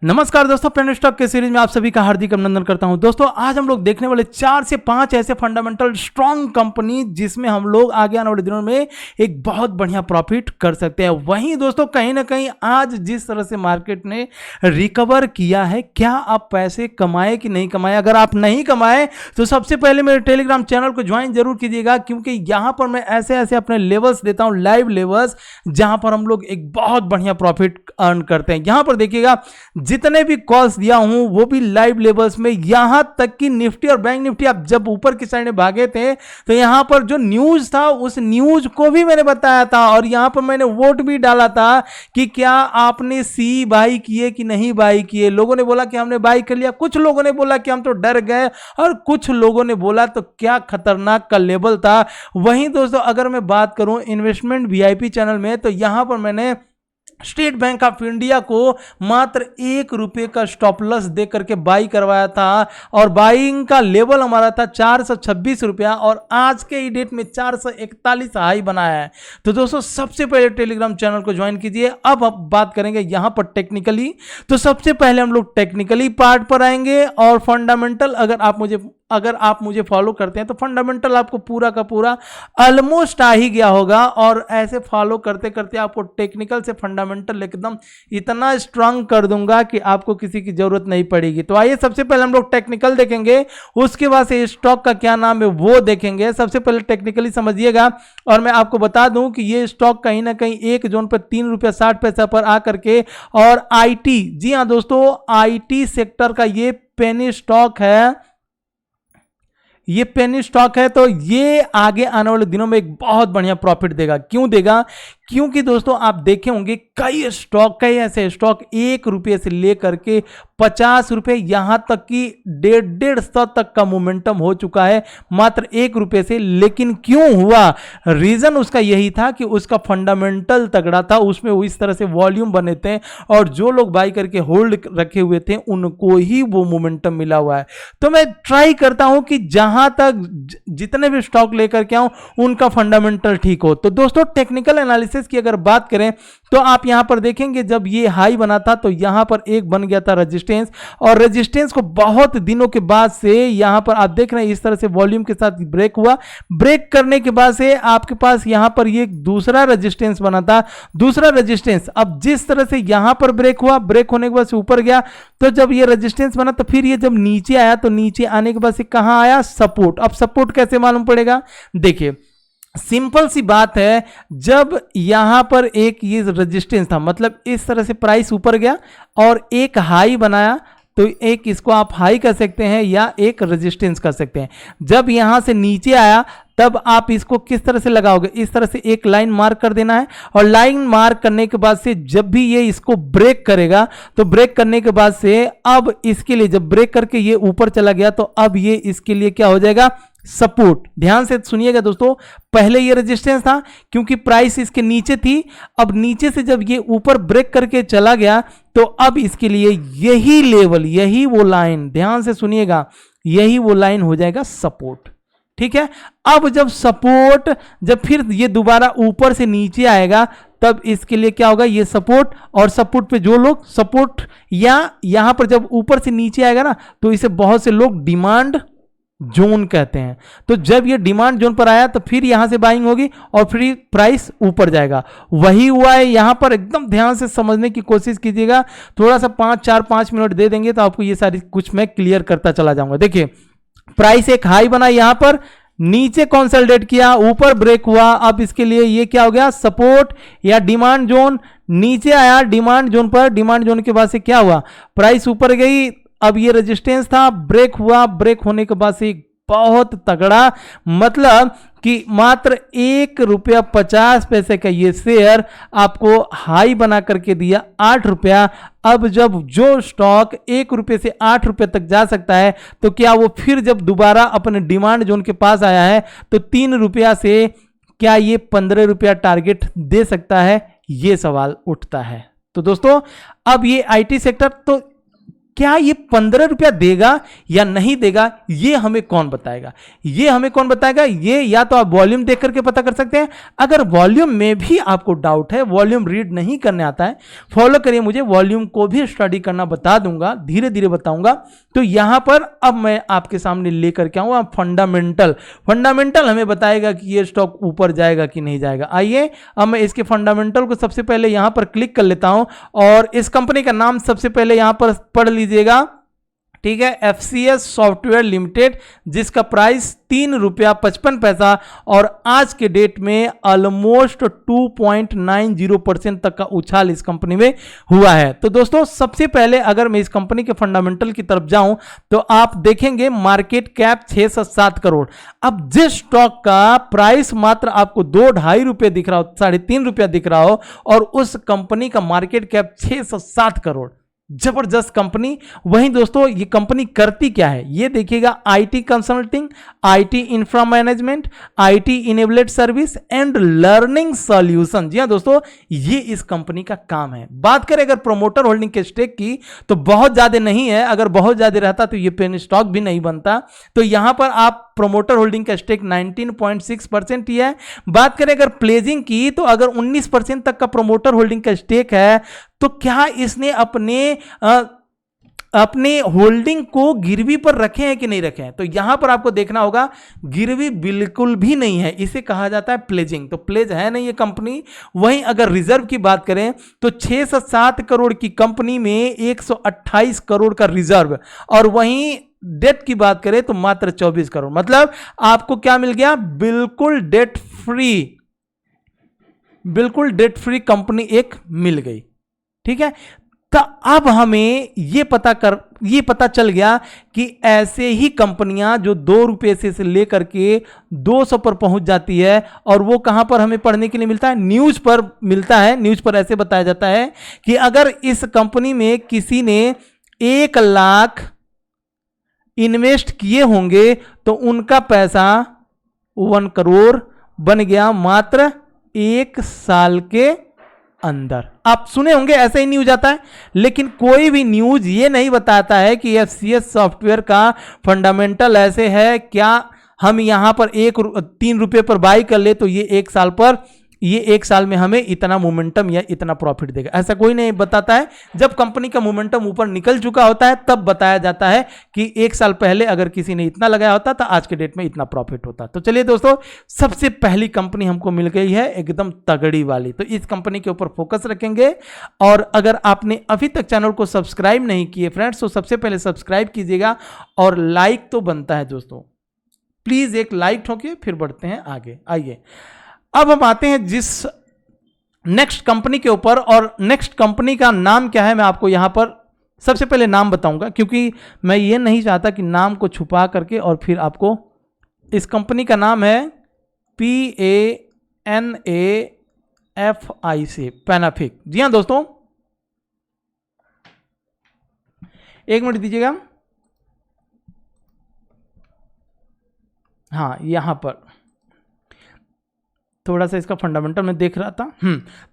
नमस्कार दोस्तों, pen stock के सीरीज में आप सभी का हार्दिक अभिनंदन करता हूं। दोस्तों आज हम लोग देखने वाले 4 से 5 ऐसे फंडामेंटल स्ट्रॉन्ग कंपनी जिसमें हम लोग आगे आने वाले दिनों में एक बहुत बढ़िया प्रॉफिट कर सकते हैं। वहीं दोस्तों कहीं ना कहीं आज जिस तरह से मार्केट ने रिकवर किया है, क्या आप पैसे कमाए कि नहीं कमाए? अगर आप नहीं कमाए तो सबसे पहले मेरे टेलीग्राम चैनल को ज्वाइन जरूर कीजिएगा, क्योंकि यहां पर मैं ऐसे ऐसे अपने लेवल्स देता हूं, लाइव लेवल्स, जहां पर हम लोग एक बहुत बढ़िया प्रॉफिट अर्न करते हैं। यहां पर देखिएगा जितने भी कॉल्स दिया हूं वो भी लाइव लेवल्स में, यहां तक कि निफ्टी और बैंक निफ्टी आप जब ऊपर की साइड में भागे थे तो यहां पर जो न्यूज था उस न्यूज को भी मैंने बताया था, और यहां पर मैंने वोट भी डाला था कि क्या आपने सी बाई किए कि नहीं बाई किए। लोगों ने बोला कि हमने बाई कर लिया, कुछ लोगों ने बोला कि हम तो डर गए, और कुछ लोगों ने बोला तो क्या खतरनाक का लेवल था। वहीं दोस्तों अगर मैं बात करूं इन्वेस्टमेंट वीआईपी चैनल में, तो यहां पर मैंने स्टेट बैंक ऑफ इंडिया को मात्र ₹1 का स्टॉप लॉस दे करके बाई करवाया था, और बाइंग का लेवल हमारा था ₹426, और आज के ही डेट में 441 हाई बनाया है। तो दोस्तों सबसे पहले टेलीग्राम चैनल को ज्वाइन कीजिए। अब हम बात करेंगे यहां पर टेक्निकली, तो सबसे पहले हम लोग टेक्निकली पार्ट पर आएंगे, और फंडामेंटल अगर आप मुझे फॉलो करते हैं तो फंडामेंटल आपको पूरा का पूरा ऑलमोस्ट आ ही गया होगा, और ऐसे फॉलो करते करते आपको टेक्निकल से फंडामेंटल एकदम इतना स्ट्रांग कर दूंगा कि आपको किसी की जरूरत नहीं पड़ेगी। तो आइए सबसे पहले हम लोग टेक्निकल देखेंगे, उसके बाद से स्टॉक का क्या नाम है वो देखेंगे। सबसे पहले टेक्निकली समझिएगा, और मैं आपको बता दूं कि ये स्टॉक कहीं ना कहीं एक जोन पर ₹3.60 पर आकर के, और आईटी, जी हां दोस्तों, आईटी सेक्टर का ये पेनी स्टॉक है, ये पेनी स्टॉक है। तो ये आगे आने वाले दिनों में एक बहुत बढ़िया प्रॉफिट देगा। क्यों देगा? क्योंकि दोस्तों आप देखे होंगे कई ऐसे स्टॉक ₹1 से लेकर के ₹50, यहां तक कि 150 तक का मोमेंटम हो चुका है मात्र ₹1 से। लेकिन क्यों हुआ? रीजन उसका यही था कि उसका फंडामेंटल तगड़ा था, उसमें इस तरह से वॉल्यूम बने थे, और जो लोग बाई करके होल्ड रखे हुए थे उनको ही वो मोमेंटम मिला हुआ है। तो मैं ट्राई करता हूं कि जहां तक जितने भी स्टॉक लेकर के आऊं उनका फंडामेंटल ठीक हो। तो दोस्तों टेक्निकल एनालिसिस की अगर बात करें तो आप यहां पर देखेंगे जब ये हाई बना था तो यहां पर एक बन गया था रेजिस्टेंस, और रेजिस्टेंस को बहुत दिनों के बाद से यहां पर आप देख रहे हैं इस तरह से वॉल्यूम के साथ ब्रेक हुआ। ब्रेक करने के बाद से आपके पास यहां पर ये दूसरा रेजिस्टेंस बना था। दूसरा रेजिस्टेंस अब जिस तरह से यहां पर ब्रेक हुआ, ब्रेक होने के बाद से ऊपर गया, तो जब ये रेजिस्टेंस बना तो फिर ये जब नीचे आया तो नीचे आने के बाद से कहां आया? सपोर्ट। अब सपोर्ट कैसे मालूम पड़ेगा? देखिए सिंपल सी बात है, जब यहां पर एक ये रेजिस्टेंस था, मतलब इस तरह से प्राइस ऊपर गया और एक हाई बनाया, तो एक इसको आप हाई कर सकते हैं या एक रेजिस्टेंस कर सकते हैं। जब यहां से नीचे आया तब आप इसको किस तरह से लगाओगे? इस तरह से एक लाइन मार्क कर देना है, और लाइन मार्क करने के बाद से जब भी ये इसको ब्रेक करेगा, तो ब्रेक करने के बाद से अब इसके लिए जब ब्रेक करके ये ऊपर चला गया तो अब ये इसके लिए क्या हो जाएगा? सपोर्ट। ध्यान से सुनिएगा दोस्तों, पहले ये रेजिस्टेंस था क्योंकि प्राइस इसके नीचे थी, अब नीचे से जब ये ऊपर ब्रेक करके चला गया तो अब इसके लिए यही लेवल, यही वो लाइन, ध्यान से सुनिएगा, यही वो लाइन हो जाएगा सपोर्ट। ठीक है, अब जब सपोर्ट, जब फिर ये दोबारा ऊपर से नीचे आएगा तब इसके लिए क्या होगा? ये सपोर्ट, और सपोर्ट पे जो लोग सपोर्ट, या यहां पर जब ऊपर से नीचे आएगा ना तो इसे बहुत से लोग डिमांड जोन कहते हैं। तो जब ये डिमांड जोन पर आया तो फिर यहां से बाइंग होगी और फिर प्राइस ऊपर जाएगा। वही हुआ है यहां पर, एकदम ध्यान से समझने की कोशिश कीजिएगा। थोड़ा सा 5 मिनट दे देंगे तो आपको ये सारी कुछ मैं क्लियर करता चला जाऊंगा। देखिए प्राइस एक हाई बना, यहां पर नीचे कंसोलिडेट किया, ऊपर ब्रेक हुआ, अब इसके लिए ये क्या हो गया? सपोर्ट या डिमांड जोन। नीचे आया डिमांड जोन पर, डिमांड जोन के बाद से क्या हुआ? प्राइस ऊपर गई, अब ये रेजिस्टेंस था, ब्रेक हुआ, ब्रेक होने के बाद से बहुत तगड़ा, मतलब कि मात्र ₹1.50 का ये शेयर आपको हाई बना करके दिया ₹8। अब जब जो स्टॉक ₹1 से ₹8 तक जा सकता है तो क्या वो फिर जब दोबारा अपने डिमांड जोन के पास आया है तो ₹3 से क्या ये ₹15 टारगेट दे सकता है? ये सवाल उठता है। तो दोस्तों अब ये आईटी सेक्टर, तो क्या ये 15 रुपया देगा या नहीं देगा, ये हमें कौन बताएगा? ये हमें कौन बताएगा? ये या तो आप वॉल्यूम देख करके पता कर सकते हैं। अगर वॉल्यूम में भी आपको डाउट है, वॉल्यूम रीड नहीं करने आता है, फॉलो करिए मुझे, वॉल्यूम को भी स्टडी करना बता दूंगा, धीरे धीरे बताऊंगा। तो यहां पर अब मैं आपके सामने लेकर के आऊंगा फंडामेंटल हमें बताएगा कि ये स्टॉक ऊपर जाएगा कि नहीं जाएगा। आइए अब मैं इसके फंडामेंटल को सबसे पहले यहां पर क्लिक कर लेता हूं और इस कंपनी का नाम सबसे पहले यहां पर पढ़ लीजिएगा, ठीक है, FCS सॉफ्टवेयर लिमिटेड, जिसका प्राइस 3 रुपया 55 पैसा और आज के डेट में ऑलमोस्ट 2.90% तक का उछाल इस कंपनी में हुआ है। तो दोस्तों सबसे पहले अगर मैं इस कंपनी के फंडामेंटल की तरफ जाऊं तो आप देखेंगे मार्केट कैप 6 से 7 करोड़। अब जिस स्टॉक का प्राइस मात्र आपको 2-2.5 रुपए दिख रहा हो, 3.5 रुपया दिख रहा हो, और उस कंपनी का मार्केट कैप 6 से 7 करोड़, जबरदस्त कंपनी। वहीं दोस्तों ये कंपनी करती क्या है, ये देखिएगा, IT consulting, IT infra management, IT enabled service and learning solution. जी हां दोस्तों, ये इस कंपनी का काम है। बात करें अगर प्रमोटर होल्डिंग के स्टेक की तो बहुत ज्यादा नहीं है, अगर बहुत ज्यादा रहता तो ये पेन स्टॉक भी नहीं बनता। तो यहां पर आप प्रमोटर होल्डिंग का स्टेक 19.6% ही है। बात करें अगर प्लेजिंग की तो अगर 19% तक का प्रमोटर होल्डिंग का स्टेक है, तो क्या इसने अपने होल्डिंग को गिरवी पर रखे हैं कि नहीं रखे हैं? तो यहां पर आपको देखना होगा, गिरवी बिल्कुल भी नहीं है, इसे कहा जाता है प्लेजिंग। तो प्लेज है नहीं ये कंपनी। वहीं अगर रिजर्व की बात करें तो 6 से 7 करोड़ की कंपनी में 128 करोड़ का रिजर्व, और वहीं डेट की बात करें तो मात्र 24 करोड़। मतलब आपको क्या मिल गया? बिल्कुल डेट फ्री कंपनी एक मिल गई, ठीक है। तो अब हमें ये पता चल गया कि ऐसे ही कंपनियां जो 2 रुपए से लेकर के 200 पर पहुंच जाती है, और वो कहां पर हमें पढ़ने के लिए मिलता है? न्यूज पर मिलता है। न्यूज पर ऐसे बताया जाता है कि अगर इस कंपनी में किसी ने 1 लाख इन्वेस्ट किए होंगे तो उनका पैसा 1 करोड़ बन गया मात्र 1 साल के अंदर। आप सुने होंगे ऐसा ही न्यूज आता है, लेकिन कोई भी न्यूज ये नहीं बताता है कि FCS सॉफ्टवेयर का फंडामेंटल ऐसे है, क्या हम यहां पर 3 रुपए पर बाई कर ले तो ये 1 साल में हमें इतना मोमेंटम या इतना प्रॉफिट देगा। ऐसा कोई नहीं बताता है। जब कंपनी का मोमेंटम ऊपर निकल चुका होता है तब बताया जाता है कि 1 साल पहले अगर किसी ने इतना लगाया होता तो आज के डेट में इतना प्रॉफिट होता। तो चलिए दोस्तों, सबसे पहली कंपनी हमको मिल गई है एकदम तगड़ी वाली, तो इस कंपनी के ऊपर फोकस रखेंगे। और अगर आपने अभी तक चैनल को सब्सक्राइब नहीं किए फ्रेंड्स, तो सबसे पहले सब्सक्राइब कीजिएगा, और लाइक तो बनता है दोस्तों, प्लीज एक लाइक ठोकिए, फिर बढ़ते हैं आगे। आइए अब हम आते हैं जिस नेक्स्ट कंपनी के ऊपर, और नेक्स्ट कंपनी का नाम क्या है मैं आपको यहां पर सबसे पहले नाम बताऊंगा, क्योंकि मैं ये नहीं चाहता कि नाम को छुपा करके और फिर आपको। इस कंपनी का नाम है PANAFIC, पैनाफिक। जी हां दोस्तों, एक मिनट दीजिएगा। हाँ, यहां पर थोड़ा सा इसका फंडामेंटल में देख रहा था।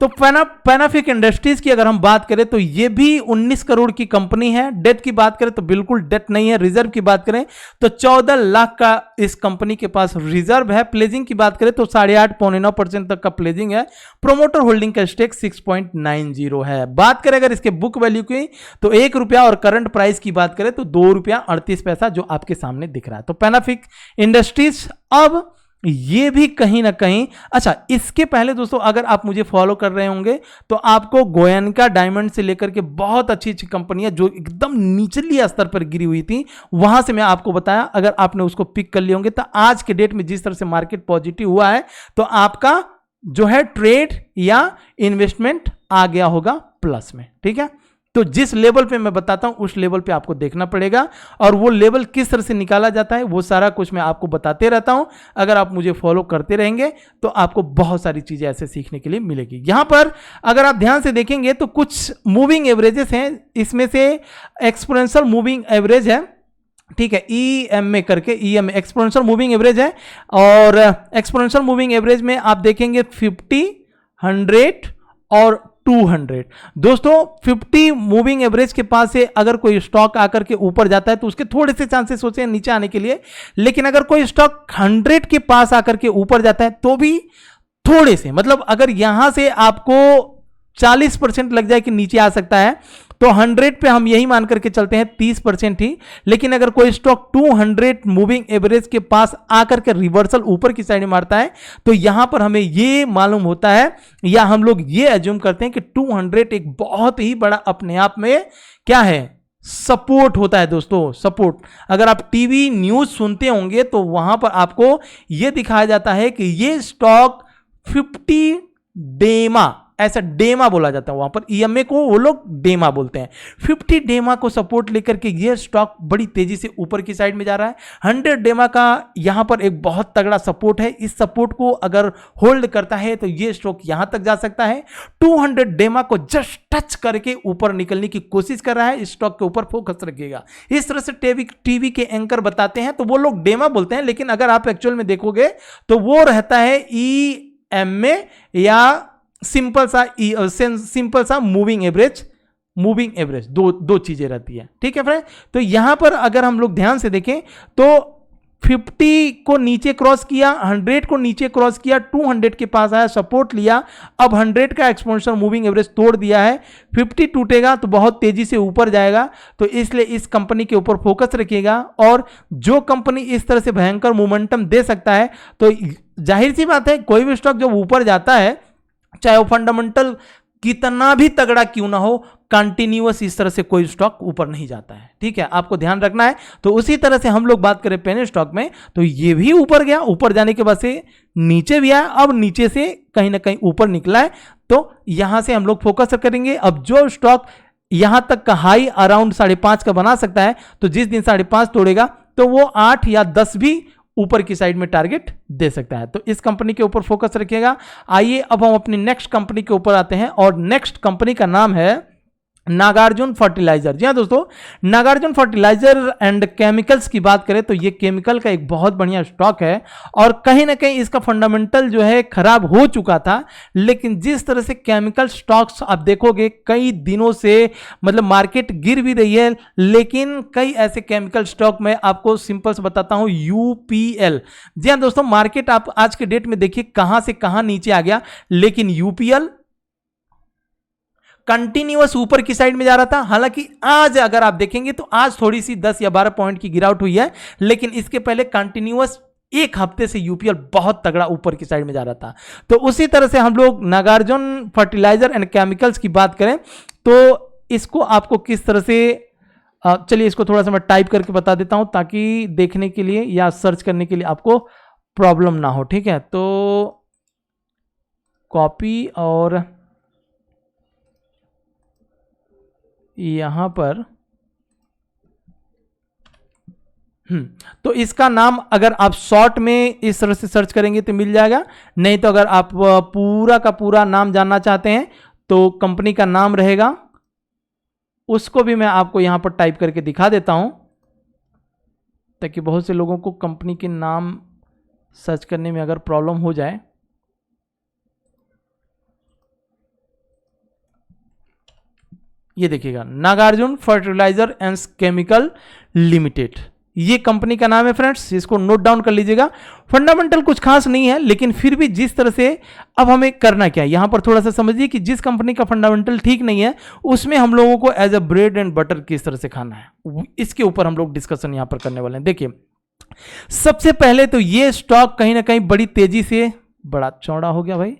तो पैनाफिक इंडस्ट्रीज की अगर हम बात करें तो ये भी 19 करोड़ की कंपनी है। डेट की बात करें तो बिल्कुल डेट नहीं है। रिजर्व की बात करें तो 14 लाख का इस कंपनी के पास रिजर्व है। प्लेजिंग की बात करें तो 8.5-9% तक का प्लेजिंग है। प्रोमोटर होल्डिंग का स्टेक 6.90 है। बात करें अगर इसके बुक वैल्यू की तो 1 रुपया, और करंट प्राइस की बात करें तो 2 रुपया 38 पैसा, जो आपके सामने दिख रहा है। तो पैनाफिक इंडस्ट्रीज अब ये भी कहीं ना कहीं। अच्छा, इसके पहले दोस्तों अगर आप मुझे फॉलो कर रहे होंगे तो आपको गोयनका डायमंड से लेकर के बहुत अच्छी अच्छी कंपनियां जो एकदम निचली स्तर पर गिरी हुई थी, वहां से मैं आपको बताया, अगर आपने उसको पिक कर लिए होंगे तो आज के डेट में जिस तरह से मार्केट पॉजिटिव हुआ है, तो आपका जो है ट्रेड या इन्वेस्टमेंट आ गया होगा प्लस में। ठीक है, तो जिस लेवल पे मैं बताता हूं उस लेवल पे आपको देखना पड़ेगा, और वो लेवल किस तरह से निकाला जाता है वो सारा कुछ मैं आपको बताते रहता हूं। अगर आप मुझे फॉलो करते रहेंगे तो आपको बहुत सारी चीजें ऐसे सीखने के लिए मिलेगी। यहां पर अगर आप ध्यान से देखेंगे तो कुछ मूविंग एवरेजेस हैं, इसमें से एक्सपोनेंशियल मूविंग एवरेज है, ठीक है, EMA करके, EMA एक्सपोनेंशियल मूविंग एवरेज है। और एक्सपोनेंशियल मूविंग एवरेज में आप देखेंगे 50, 100 और 200। दोस्तों 50 मूविंग एवरेज के पास से अगर कोई स्टॉक आकर के ऊपर जाता है तो उसके थोड़े से चांसेस होते हैं नीचे आने के लिए, लेकिन अगर कोई स्टॉक 100 के पास आकर के ऊपर जाता है तो भी थोड़े से, मतलब अगर यहां से आपको 40% लग जाए कि नीचे आ सकता है तो 100 पे हम यही मान करके चलते हैं 30% ही। लेकिन अगर कोई स्टॉक 200 मूविंग एवरेज के पास आकर के रिवर्सल ऊपर की साइड में मारता है तो यहां पर हमें यह मालूम होता है या हम लोग ये एज्यूम करते हैं कि 200 एक बहुत ही बड़ा अपने आप में क्या है, सपोर्ट होता है। दोस्तों सपोर्ट, अगर आप टीवी न्यूज सुनते होंगे तो वहां पर आपको यह दिखाया जाता है कि यह स्टॉक 50 डेमा, ऐसा डेमा बोला जाता है वहां पर, ईएमए को वो लोग डेमा बोलते हैं, 50 डेमा को सपोर्ट लेकर के ये स्टॉक बड़ी तेजी से ऊपर की साइड में जा रहा है। 100 डेमा का यहां पर एक बहुत तगड़ा सपोर्ट है, इस सपोर्ट को अगर होल्ड करता है तो ये स्टॉक यहां तक जा सकता है। 200 डेमा को जस्ट टच करके ऊपर निकलने की कोशिश कर रहा है, इस स्टॉक के ऊपर फोकस रखिएगा। इस तरह से टीवी के एंकर बताते हैं तो वो लोग डेमा बोलते हैं, लेकिन अगर आप एक्चुअल में देखोगे तो वो रहता है ईएमए या सिंपल सा मूविंग एवरेज, दो चीजें रहती है। ठीक है फ्रेंड, तो यहां पर अगर हम लोग ध्यान से देखें तो 50 को नीचे क्रॉस किया, 100 को नीचे क्रॉस किया, 200 के पास आया, सपोर्ट लिया, अब 100 का एक्सपोनेंशियल मूविंग एवरेज तोड़ दिया है, 50 टूटेगा तो बहुत तेजी से ऊपर जाएगा। तो इसलिए इस कंपनी के ऊपर फोकस रखिएगा, और जो कंपनी इस तरह से भयंकर मोमेंटम दे सकता है तो जाहिर सी बात है कोई भी स्टॉक जब ऊपर जाता है चाहे वो फंडामेंटल कितना भी तगड़ा क्यों ना हो, कंटिन्यूअस इस तरह से कोई स्टॉक ऊपर नहीं जाता है। ठीक है, आपको ध्यान रखना है। तो उसी तरह से हम लोग बात करें पेनी स्टॉक में तो ये भी ऊपर गया, ऊपर जाने के बाद से नीचे भी आया, अब नीचे से कहीं ना कहीं ऊपर निकला है, तो यहां से हम लोग फोकस करेंगे। अब जो स्टॉक यहां तक का हाई अराउंड 5.5 का बना सकता है तो जिस दिन 5.5 तोड़ेगा तो वो 8 या 10 भी ऊपर की साइड में टारगेट दे सकता है। तो इस कंपनी के ऊपर फोकस रखिएगा। आइए अब हम अपनी नेक्स्ट कंपनी के ऊपर आते हैं, और नेक्स्ट कंपनी का नाम है नागार्जुन फर्टिलाइजर। जी हाँ दोस्तों, नागार्जुन फर्टिलाइजर एंड केमिकल्स की बात करें तो ये केमिकल का एक बहुत बढ़िया स्टॉक है, और कहीं ना कहीं इसका फंडामेंटल जो है खराब हो चुका था। लेकिन जिस तरह से केमिकल स्टॉक्स आप देखोगे कई दिनों से, मतलब मार्केट गिर भी रही है, लेकिन कई ऐसे केमिकल स्टॉक में आपको सिंपल से बताता हूं, यूपीएल। जी हाँ दोस्तों, मार्केट आप आज के डेट में देखिए कहां से कहां नीचे आ गया, लेकिन यूपीएल कंटिन्यूअस ऊपर की साइड में जा रहा था। हालांकि आज अगर आप देखेंगे तो आज थोड़ी सी 10 या 12 पॉइंट की गिरावट हुई है, लेकिन इसके पहले कंटिन्यूअस एक हफ्ते से यूपीएल बहुत तगड़ा ऊपर की साइड में जा रहा था। तो उसी तरह से हम लोग नागार्जुन फर्टिलाइजर एंड केमिकल्स की बात करें तो इसको आपको किस तरह से, चलिए इसको थोड़ा सा मैं टाइप करके बता देता हूं ताकि देखने के लिए या सर्च करने के लिए आपको प्रॉब्लम ना हो। ठीक है, तो कॉपी और यहां पर तो इसका नाम अगर आप शॉर्ट में इस तरह से सर्च करेंगे तो मिल जाएगा, नहीं तो अगर आप पूरा का पूरा नाम जानना चाहते हैं तो कंपनी का नाम रहेगा, उसको भी मैं आपको यहां पर टाइप करके दिखा देता हूं ताकि बहुत से लोगों को कंपनी के नाम सर्च करने में अगर प्रॉब्लम हो जाए। ये देखिएगा, Nagarjuna fertiliser and chemical limited, ये कंपनी का नाम है फ्रेंड्स, इसको नोट डाउन कर लीजिएगा। फंडामेंटल कुछ खास नहीं है, लेकिन फिर भी जिस तरह से अब हमें करना क्या है, यहां पर थोड़ा सा समझिए कि जिस कंपनी का फंडामेंटल ठीक नहीं है उसमें हम लोगों को as a bread and butter किस तरह से खाना है, इसके ऊपर हम लोग डिस्कशन यहां पर करने वाले हैं। देखिए सबसे पहले तो ये स्टॉक कहीं ना कहीं बड़ी तेजी से, बड़ा चौड़ा हो गया भाई,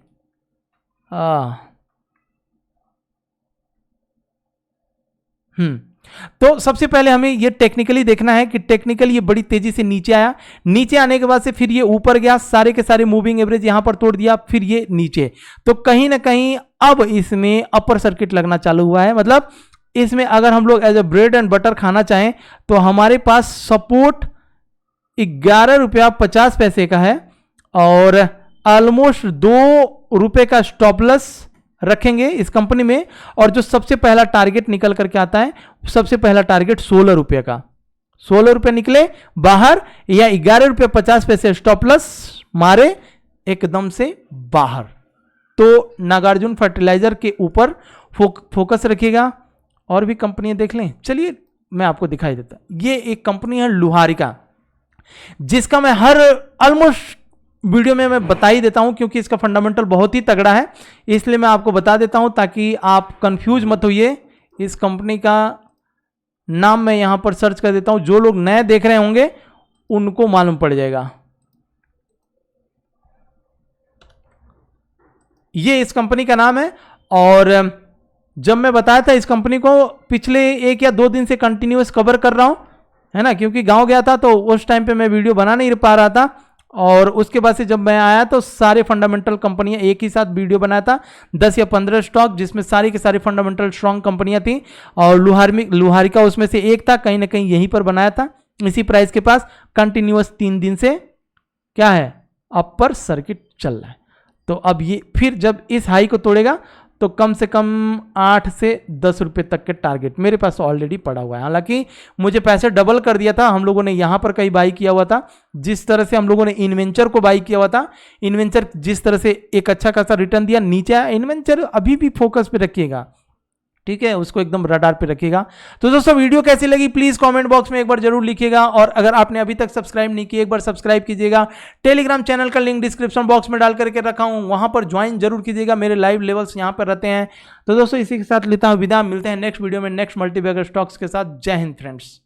तो सबसे पहले हमें ये टेक्निकली देखना है कि टेक्निकल ये बड़ी तेजी से नीचे आया, नीचे आने के बाद से फिर ये ऊपर गया, सारे के सारे मूविंग एवरेज यहां पर तोड़ दिया, फिर ये नीचे, तो कहीं ना कहीं अब इसमें अपर सर्किट लगना चालू हुआ है। मतलब इसमें अगर हम लोग as a bread and butter खाना चाहें तो हमारे पास सपोर्ट 11 रुपया 50 पैसे का है, और ऑलमोस्ट 2 रुपए का स्टॉप लॉस रखेंगे इस कंपनी में, और जो सबसे पहला टारगेट निकल करके आता है, सबसे पहला टारगेट 16 रुपये का, 16 रुपये निकले बाहर या 11 रुपये 50 पैसे स्टॉप लॉस मारे एकदम से बाहर, तो नागार्जुन फर्टिलाइजर के ऊपर फोकस रखिएगा। और भी कंपनियां देख लें, चलिए मैं आपको दिखाई देता। ये एक कंपनी है लुहारिका, जिसका मैं हर ऑलमोस्ट वीडियो में मैं बता ही देता हूं, क्योंकि इसका फंडामेंटल बहुत ही तगड़ा है, इसलिए मैं आपको बता देता हूं ताकि आप कंफ्यूज मत होइए। इस कंपनी का नाम मैं यहां पर सर्च कर देता हूं, जो लोग नए देख रहे होंगे उनको मालूम पड़ जाएगा। ये इस कंपनी का नाम है। और जब मैं बताया था इस कंपनी को, पिछले 1 या 2 दिन से कंटिन्यूअस कवर कर रहा हूं, है ना, क्योंकि गांव गया था तो उस टाइम पे मैं वीडियो बना नहीं पा रहा था। और उसके बाद से जब मैं आया तो सारे फंडामेंटल कंपनियां एक ही साथ वीडियो बनाया था, 10 या 15 स्टॉक, जिसमें सारी की सारी फंडामेंटल स्ट्रांग कंपनियां थी। और लुहारिका उसमें से एक था, कहीं ना कहीं यहीं पर बनाया था, इसी प्राइस के पास कंटिन्यूअस 3 दिन से क्या है, अपर सर्किट चल रहा है। तो अब ये फिर जब इस हाई को तोड़ेगा तो कम से कम 8 से 10 रुपए तक के टारगेट मेरे पास ऑलरेडी पड़ा हुआ है। हालांकि मुझे पैसे डबल कर दिया था, हम लोगों ने यहां पर कहीं बाई किया हुआ था। जिस तरह से हम लोगों ने इन्वेंचर को बाई किया हुआ था, इन्वेंचर जिस तरह से एक अच्छा खासा रिटर्न दिया, नीचे आया। इन्वेंचर अभी भी फोकस पे रखिएगा, ठीक है, उसको एकदम रडार पे रखिएगा। तो दोस्तों वीडियो कैसी लगी प्लीज कमेंट बॉक्स में एक बार जरूर लिखिएगा। और अगर आपने अभी तक सब्सक्राइब नहीं किया, एक बार सब्सक्राइब कीजिएगा। टेलीग्राम चैनल का लिंक डिस्क्रिप्शन बॉक्स में डाल करके रखा हूं, वहां पर ज्वाइन जरूर कीजिएगा, मेरे लाइव लेवल्स यहां पर रहते हैं। तो दोस्तों इसी के साथ लेता हूं विदा, मिलते हैं नेक्स्ट वीडियो में नेक्स्ट मल्टीबैगर स्टॉक्स के साथ। जय हिंद फ्रेंड्स।